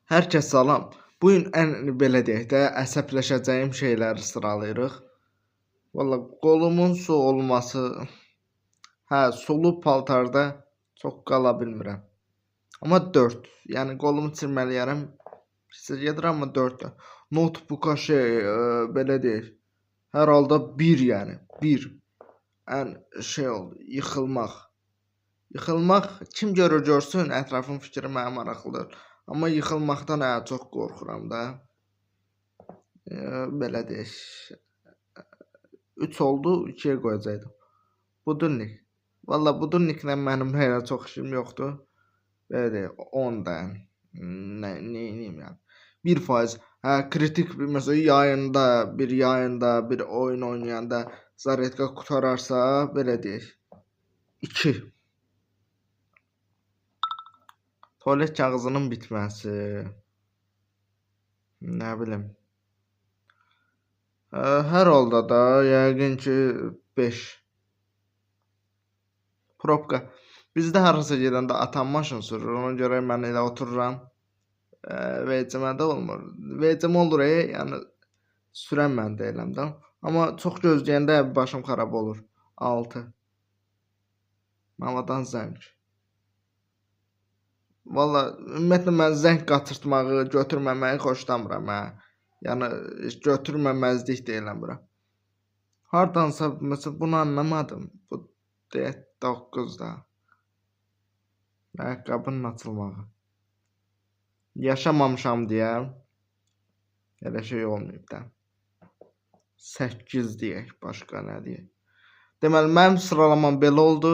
Hər kəs salam. Bu gün belə deyək də, əsəbləşəcəyim şeyləri sıralayırıq. Valla qolumun su olması, sulu paltarda çox qala bilmirəm. Amma 4. Yəni qolumu çirmələyərəm. Sizə gedir amma 4. Notebook'a belə deyək. Hər halda 1 yəni. 1. Ən oldu, yıxılmaq. Yıxılmaq kim görür görsün, ətrafın fikri mənə maraqlıdır. Amma yıxılmaqdan çox qorxuram da. Belə deyək. 3 oldu, 2-yə qoyacaqdım. Budunnik. Valla budunniklə mənim hələ çox işim yoxdur. Belə deyək, 10 da. Neyim yəni. 1%. Kritik məsələn yayında, bir oyun oynayanda zaretka qutararsa, belə deyək. 2. Tualet kağızının bitməsi. Nə bilim. Hər halda da yəqin ki 5. Probka. Bizdə harasa gedəndə atam maşın sürür. Ona görə mən elə otururam. Vecimə də olmur. Vecim olur, yəni sürən mən deyiləm də. Amma çox gözləyəndə başım xarab olur. 6. Mamadan zəng. Valla ümumiyyətlə mən zəng qatırtmağı, götürməməyi xoşlamıram. Yəni götürməməzlik deyiləm bura. Hardansa məsələn bunu anlamadım. Bu 9-da. Ayaqqabının açılmağı. Yaşamamışam deyə elə şey olmayıb da. 8 deyək, başqa nə deyək. Deməli mənim sıralamam belə oldu.